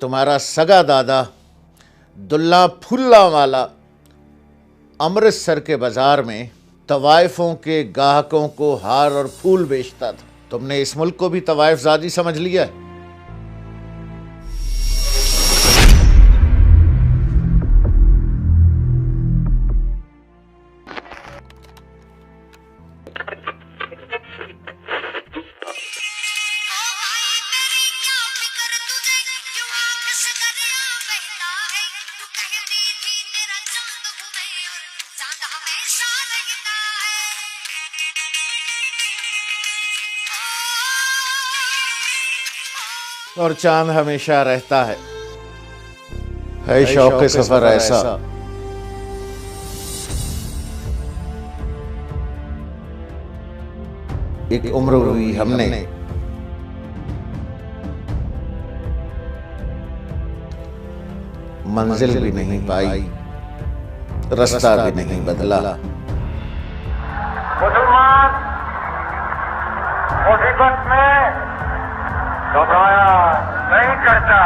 तुम्हारा सगा दादा दुल्ला फुल्ला वाला अमृतसर के बाजार में तवाइफों के ग्राहकों को हार और फूल बेचता था। तुमने इस मुल्क को भी तवाइफजादी समझ लिया है। और चांद हमेशा रहता है शौक सफर ऐसा। एक उम्र हुई हमने मंजिल भी नहीं पाई, रास्ता भी नहीं बदला। मुसलमान मुसीबत में घबराया नहीं करता।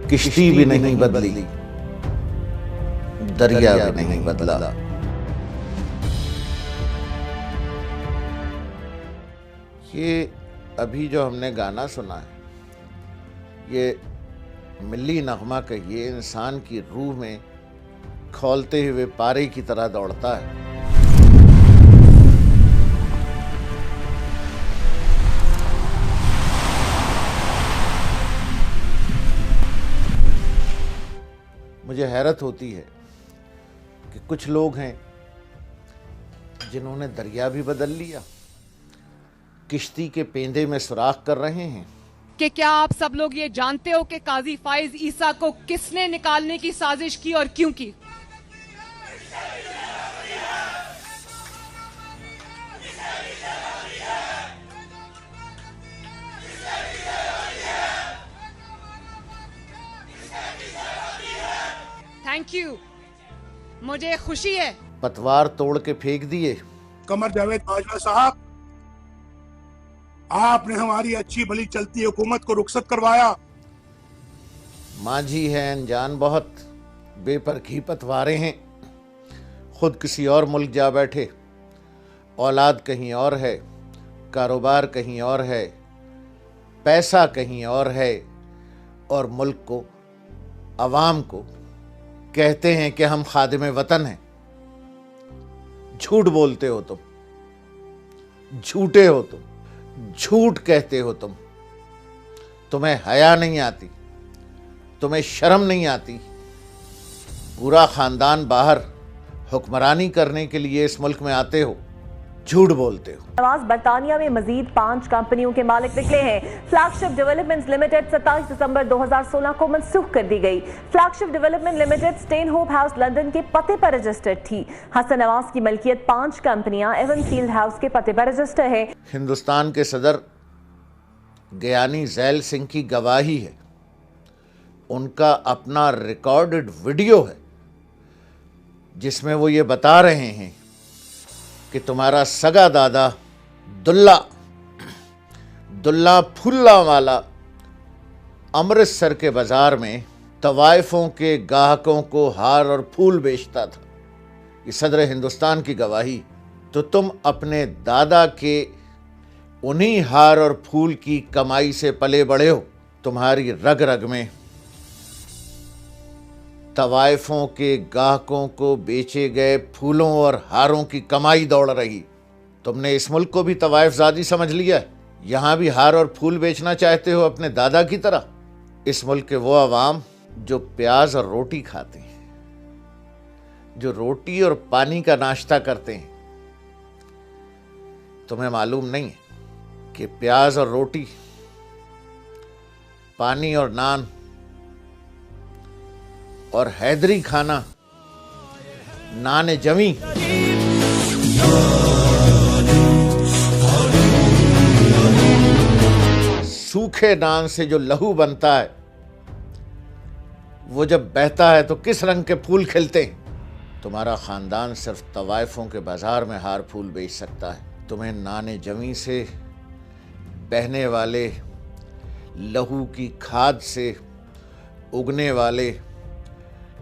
किश्ती भी नहीं बदली, दरिया भी नहीं बदला। ये अभी जो हमने गाना सुना है, ये मिल्ली नगमा कहिए, इंसान की रूह में खौलते हुए पारे की तरह दौड़ता है। मुझे हैरत होती है कि कुछ लोग हैं जिन्होंने दरिया भी बदल लिया, किश्ती के पेंदे में सुराख कर रहे हैं। कि क्या आप सब लोग ये जानते हो कि काजी फाइज ईसा को किसने निकालने की साजिश की और क्यों की? थैंक यू, मुझे खुशी है। पतवार तोड़ के फेंक दिए। कमर जावेद बाजवा साहब, आपने हमारी अच्छी भली चलती हुकूमत को रुखसत करवाया। मांझी है अनजान बहुत, बेपरखी पतवारे हैं, खुद किसी और मुल्क जा बैठे, औलाद कहीं और है, कारोबार कहीं और है, पैसा कहीं और है, और मुल्क को, अवाम को कहते हैं कि हम खादिमे वतन हैं। झूठ बोलते हो तुम, झूठे हो तुम, झूठ कहते हो तुम। तुम्हें हया नहीं आती, तुम्हें शर्म नहीं आती। पूरा खानदान बाहर हुक्मरानी करने के लिए इस मुल्क में आते हो, झूठ बोलते हो। नवाज बरतानिया में मजीद 5 कंपनियों के मालिक निकले हैं। फ्लैगशिप डेवलपमेंट्स लिमिटेड 27 दिसंबर 2016 को मंसूख कर दी गई। Flagship development limited Stanhope House London के पते पर रजिस्टर्ड थी। हसन नवाज की मलकियत 5 कंपनियां एवन फील्ड हाउस के पते पर रजिस्टर है। हिंदुस्तान के सदर ज्ञानी ज़ैल सिंह की गवाही है, उनका अपना रिकॉर्डेड वीडियो है जिसमें वो ये बता रहे हैं कि तुम्हारा सगा दादा दुल्ला फुल्ला वाला अमृतसर के बाजार में तवाइफों के ग्राहकों को हार और फूल बेचता था। ये सदर हिंदुस्तान की गवाही। तो तुम अपने दादा के उन्हीं हार और फूल की कमाई से पले बड़े हो। तुम्हारी रग रग में तवाइफों के ग्राहकों को बेचे गए फूलों और हारों की कमाई दौड़ रही। तुमने इस मुल्क को भी तवाइफजादी समझ लिया है। यहाँ भी हार और फूल बेचना चाहते हो अपने दादा की तरह। इस मुल्क के वो अवाम जो प्याज और रोटी खाते हैं, जो रोटी और पानी का नाश्ता करते हैं, तुम्हें मालूम नहीं है कि प्याज और रोटी, पानी और नान और हैदरी खाना, नान जमी, सूखे नान से जो लहू बनता है, वो जब बहता है तो किस रंग के फूल खिलते हैं। तुम्हारा खानदान सिर्फ तवाइफों के बाजार में हार फूल बेच सकता है। तुम्हें नाने जमी से बहने वाले लहू की खाद से उगने वाले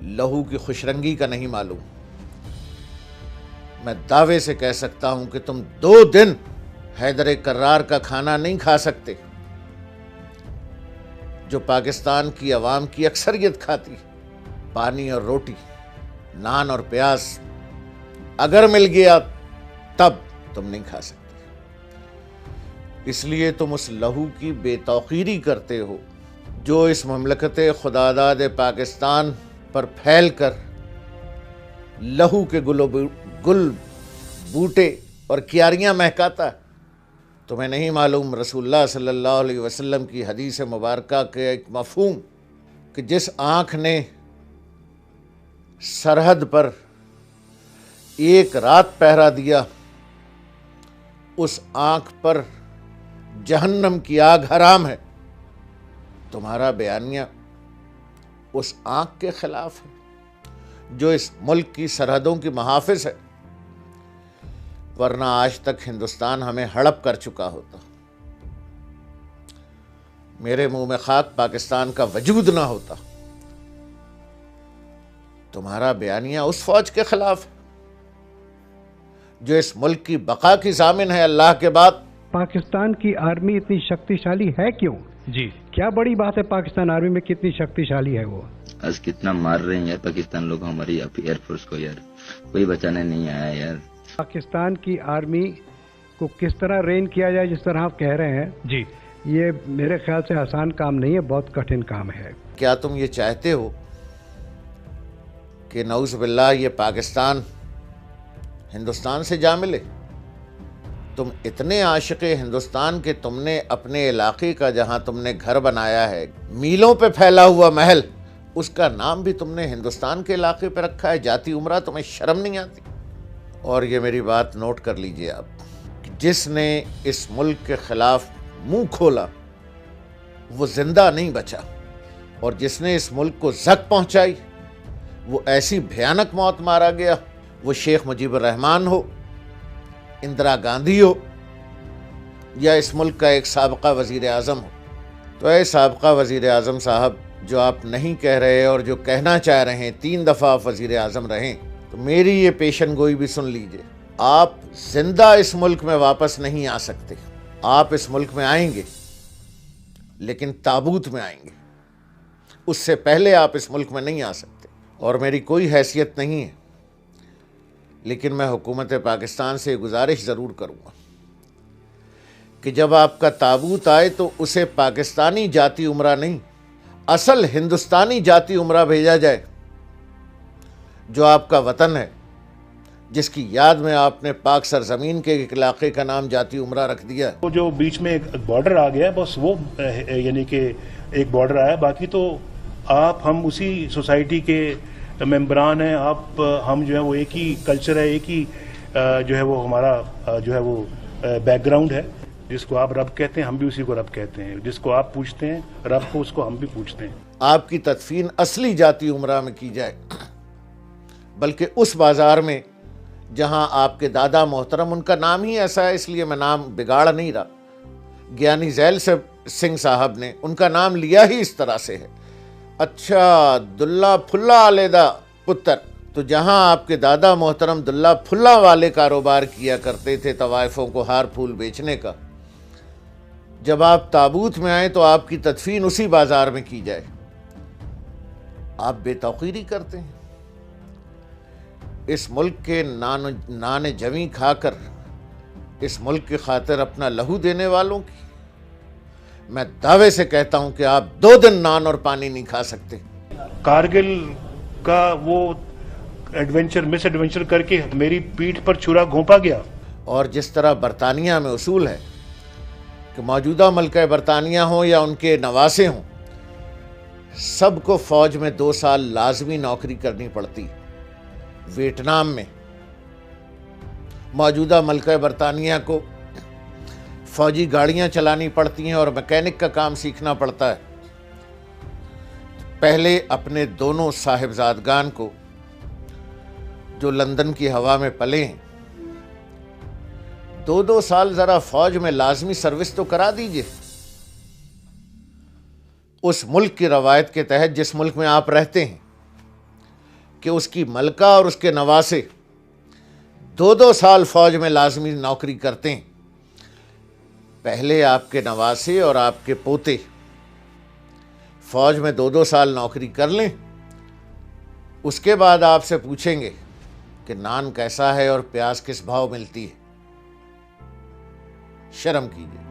लहू की खुशरंगी का नहीं मालूम। मैं दावे से कह सकता हूं कि तुम 2 दिन हैदर कर्रार का खाना नहीं खा सकते जो पाकिस्तान की आवाम की अक्सरियत खाती। पानी और रोटी, नान और प्याज अगर मिल गया तब तुम नहीं खा सकते। इसलिए तुम उस लहू की बेतौकीरी करते हो जो इस ममलकत खुदादाद पाकिस्तान पर फैल कर लहू के गुल बूटे और क्यारियां महकाता। तुम्हें नहीं मालूम रसूलुल्लाह सल्लल्लाहु अलैहि वसल्लम की हदीस मुबारका के एक मफहूम कि जिस आँख ने सरहद पर एक रात पहरा दिया उस आँख पर जहन्नम की आग हराम है। तुम्हारा बयानिया उस आँख के खिलाफ है जो इस मुल्क की सरहदों की मुहाफिज है, वरना आज तक हिंदुस्तान हमें हड़प कर चुका होता। मेरे मुंह में खाक पाकिस्तान का वजूद ना होता। तुम्हारा बयानिया उस फौज के खिलाफ है जो इस मुल्क की बका की जामिन है अल्लाह के बाद। पाकिस्तान की आर्मी इतनी शक्तिशाली है क्यों? जी, क्या बड़ी बात है पाकिस्तान आर्मी में कितनी शक्तिशाली है वो? आज कितना मार रहे हैं यार पाकिस्तान लोग हमारी एयरफोर्स को यार, कोई बचाने नहीं आया यार। पाकिस्तान की आर्मी को किस तरह रेन किया जाए जिस तरह आप कह रहे हैं, जी, ये मेरे ख्याल से आसान काम नहीं है, बहुत कठिन काम है। क्या तुम ये चाहते हो कि नऊज़ बिल्लाह ये पाकिस्तान हिंदुस्तान से जा मिले? तुम इतने आशिक़े हिंदुस्तान के तुमने अपने इलाके का जहां तुमने घर बनाया है, मीलों पे फैला हुआ महल, उसका नाम भी तुमने हिंदुस्तान के इलाके पे रखा है। जाती उमरा, तुम्हें शर्म नहीं आती? और ये मेरी बात नोट कर लीजिए आप कि जिसने इस मुल्क के खिलाफ मुंह खोला वो जिंदा नहीं बचा, और जिसने इस मुल्क को जक पहुंचाई वो ऐसी भयानक मौत मारा गया। वो शेख मुजीबुर रहमान हो, इंदिरा गांधी हो, या इस मुल्क का एक साबका वजीर आज़म हो। तो ऐ साबका वजीर आज़म साहब, जो आप नहीं कह रहे और जो कहना चाह रहे हैं, 3 दफ़ा आप वजीर आज़म रहें, तो मेरी ये पेशन गोई भी सुन लीजिए। आप जिंदा इस मुल्क में वापस नहीं आ सकते। आप इस मुल्क में आएंगे लेकिन ताबूत में आएंगे, उससे पहले आप इस मुल्क में नहीं आ सकते। और मेरी कोई हैसियत नहीं है, लेकिन मैं हुकूमत पाकिस्तान से गुजारिश ज़रूर करूँगा कि जब आपका ताबूत आए तो उसे पाकिस्तानी जाती उमरा नहीं, असल हिंदुस्तानी जाती उमरा भेजा जाए, जो आपका वतन है, जिसकी याद में आपने पाक सरजमीन के एक इलाके का नाम जाती उमरा रख दिया। वो जो बीच में एक बॉर्डर आ गया, बस वो यानी कि एक बॉर्डर आया, बाकी तो आप हम उसी सोसाइटी के मेंबरान हैं। आप हम जो है वो एक ही कल्चर है, एक ही जो है वो हमारा जो है वो बैकग्राउंड है। जिसको आप रब कहते हैं हम भी उसी को रब कहते हैं, जिसको आप पूछते हैं रब को, उसको हम भी पूछते हैं। आपकी तदफीन असली जाती उमरा में की जाए, बल्कि उस बाजार में जहां आपके दादा मोहतरम, उनका नाम ही ऐसा है इसलिए मैं नाम बिगाड़ नहीं रहा, ज्ञानी जैल सिंह साहब ने उनका नाम लिया ही इस तरह से है। अच्छा, दुल्ला फुल्ला आलेदा पुत्र, तो जहां आपके दादा मोहतरम दुल्ला फुल्ला वाले कारोबार किया करते थे, तवाइफों को हार फूल बेचने का, जब आप ताबूत में आए तो आपकी तदफीन उसी बाजार में की जाए। आप बेतौकीरी करते हैं इस मुल्क के नान जमी खाकर इस मुल्क की खातिर अपना लहू देने वालों की। मैं दावे से कहता हूं कि आप 2 दिन नान और पानी नहीं खा सकते। कारगिल का वो मिस एडवेंचर करके मेरी पीठ पर छुरा घोंपा गया। और जिस तरह बरतानिया में उसूल है कि मौजूदा मलका बरतानिया हो या उनके नवासे हों, सबको फौज में 2 साल लाजमी नौकरी करनी पड़ती। वियतनाम में मौजूदा मलका बरतानिया को फौजी गाड़ियां चलानी पड़ती हैं और मैकेनिक का काम सीखना पड़ता है। पहले अपने दोनों साहिबजादगान को जो लंदन की हवा में पले हैं, 2-2 साल जरा फौज में लाजमी सर्विस तो करा दीजिए। उस मुल्क की रवायत के तहत जिस मुल्क में आप रहते हैं कि उसकी मलका और उसके नवासे 2-2 साल फौज में लाजमी नौकरी करते हैं। पहले आपके नवासे और आपके पोते फौज में 2-2 साल नौकरी कर लें, उसके बाद आपसे पूछेंगे कि नान कैसा है और प्याज किस भाव मिलती है। शर्म कीजिए।